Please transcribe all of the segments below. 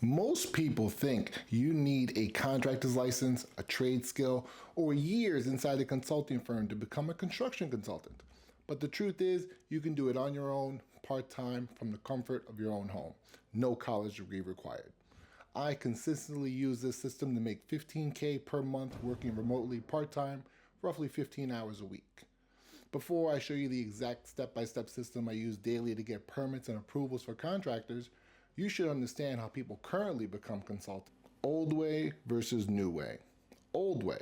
Most people think you need a contractor's license, a trade skill, or years inside a consulting firm to become a construction consultant. But the truth is, you can do it on your own, part-time, from the comfort of your own home. No college degree required. I consistently use this system to make $15K per month working remotely part-time, roughly 15 hours a week. Before I show you the exact step-by-step system I use daily to get permits and approvals for contractors, you should understand how people currently become consultants. Old way versus new way. Old way.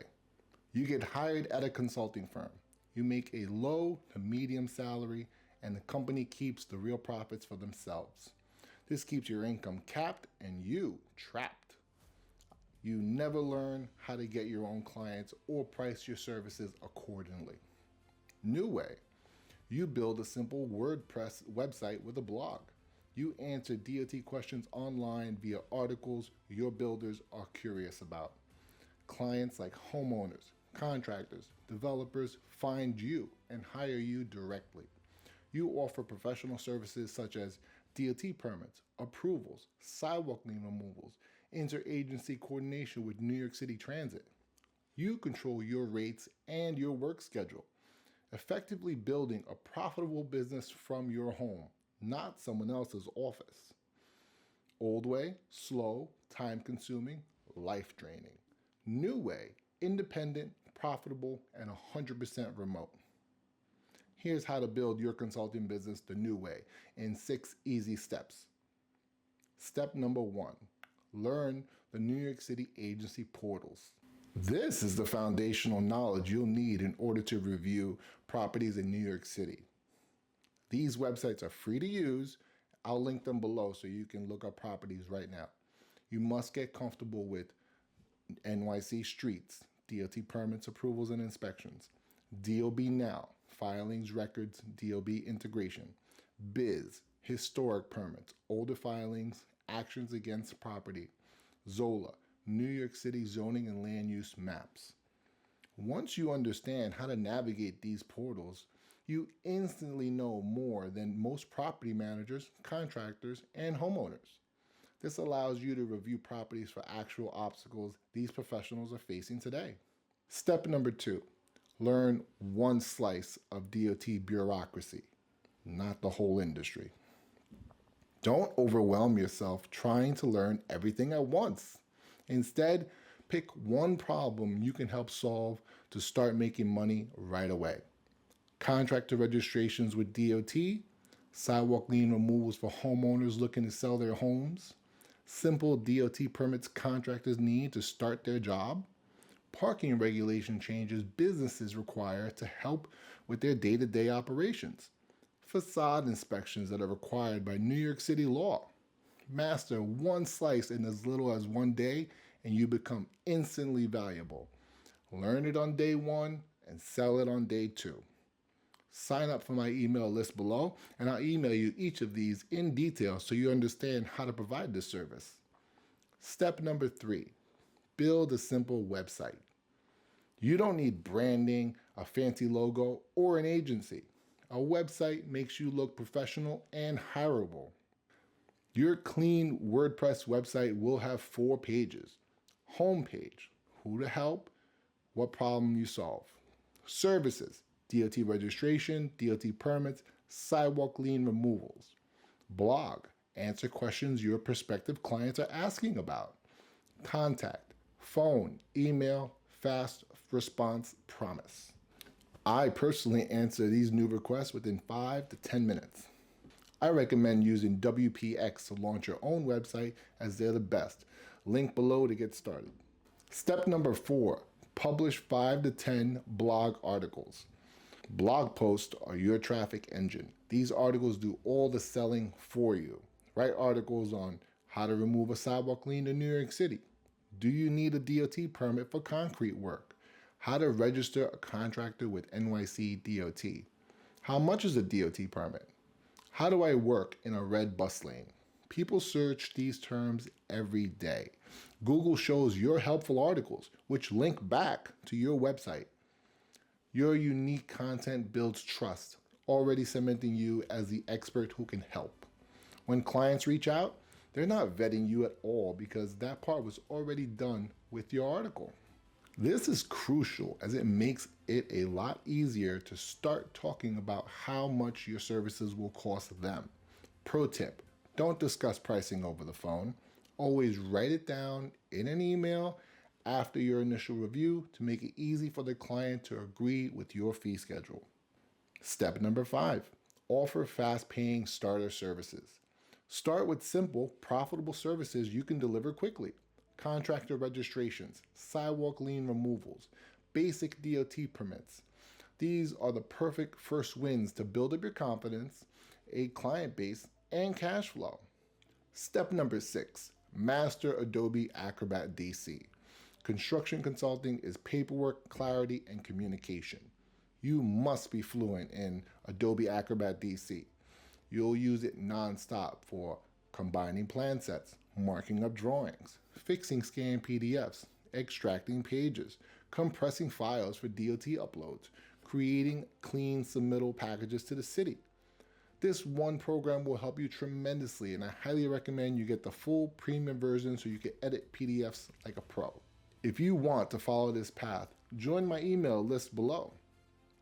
You get hired at a consulting firm. You make a low to medium salary, and the company keeps the real profits for themselves. This keeps your income capped and you trapped. You never learn how to get your own clients or price your services accordingly. New way. You build a simple WordPress website with a blog. You answer DOT questions online via articles your builders are curious about. Clients like homeowners, contractors, developers find you and hire you directly. You offer professional services such as DOT permits, approvals, sidewalk lien removals, interagency coordination with New York City Transit. You control your rates and your work schedule, effectively building a profitable business from your home, not someone else's office. Old way, slow, time-consuming, life-draining. New way, independent, profitable, and 100% remote. Here's how to build your consulting business the new way in 6 easy steps. Step number 1, learn the New York City agency portals. This is the foundational knowledge you'll need in order to review properties in New York City. These websites are free to use. I'll link them below so you can look up properties right now. You must get comfortable with NYC Streets, DOT permits, approvals, and inspections, DOB Now, filings, records, DOB integration, Biz, historic permits, older filings, actions against property, Zola, New York City zoning and land use maps. Once you understand how to navigate these portals, you instantly know more than most property managers, contractors, and homeowners. This allows you to review properties for actual obstacles these professionals are facing today. Step number 2, learn one slice of DOT bureaucracy, not the whole industry. Don't overwhelm yourself trying to learn everything at once. Instead, pick one problem you can help solve to start making money right away. Contractor registrations with DOT, sidewalk lien removals for homeowners looking to sell their homes, simple DOT permits contractors need to start their job, parking regulation changes businesses require to help with their day-to-day operations, facade inspections that are required by New York City law. Master one slice in as little as 1 day and you become instantly valuable. Learn it on day 1 and sell it on day 2. Sign up for my email list below and I'll email you each of these in detail so you understand how to provide this service. Step number 3, build a simple website. You don't need branding, a fancy logo, or an agency. A website makes you look professional and hireable. Your clean WordPress website will have 4 pages. Homepage, who to help, what problem you solve. Services, DOT registration, DOT permits, sidewalk lien removals. Blog, answer questions your prospective clients are asking about. Contact, phone, email, fast response, promise. I personally answer these new requests within 5 to 10 minutes. I recommend using WPX to launch your own website as they're the best. Link below to get started. Step number 4, publish 5 to 10 blog articles. Blog posts are your traffic engine. These articles do all the selling for you. Write articles on how to remove a sidewalk lien in New York City. Do you need a DOT permit for concrete work? How to register a contractor with NYC DOT. How much is a DOT permit? How do I work in a red bus lane? People search these terms every day. Google shows your helpful articles, which link back to your website. Your unique content builds trust, already cementing you as the expert who can help. When clients reach out, They're not vetting you at all because that part was already done with your article. This is crucial as it makes it a lot easier to start talking about how much your services will cost them. Pro tip, don't discuss pricing over the phone. Always write it down in an email after your initial review to make it easy for the client to agree with your fee schedule. Step number 5, offer fast-paying starter services. Start with simple, profitable services you can deliver quickly. Contractor registrations, sidewalk lien removals, basic DOT permits. These are the perfect first wins to build up your confidence, a client base, and cash flow. Step number 6, master Adobe Acrobat DC. Construction consulting is paperwork, clarity, and communication. You must be fluent in Adobe Acrobat DC. You'll use it nonstop for combining plan sets, marking up drawings, fixing scanned PDFs, extracting pages, compressing files for DOT uploads, creating clean submittal packages to the city. This one program will help you tremendously, and I highly recommend you get the full premium version so you can edit PDFs like a pro. If you want to follow this path, join my email list below.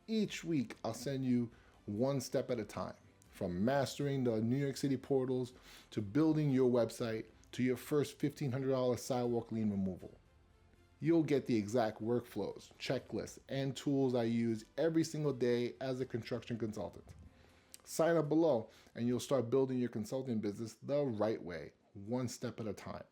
Each week, I'll send you one step at a time, from mastering the New York City portals to building your website to your first $1,500 sidewalk lien removal. You'll get the exact workflows, checklists, and tools I use every single day as a construction consultant. Sign up below and you'll start building your consulting business the right way, one step at a time.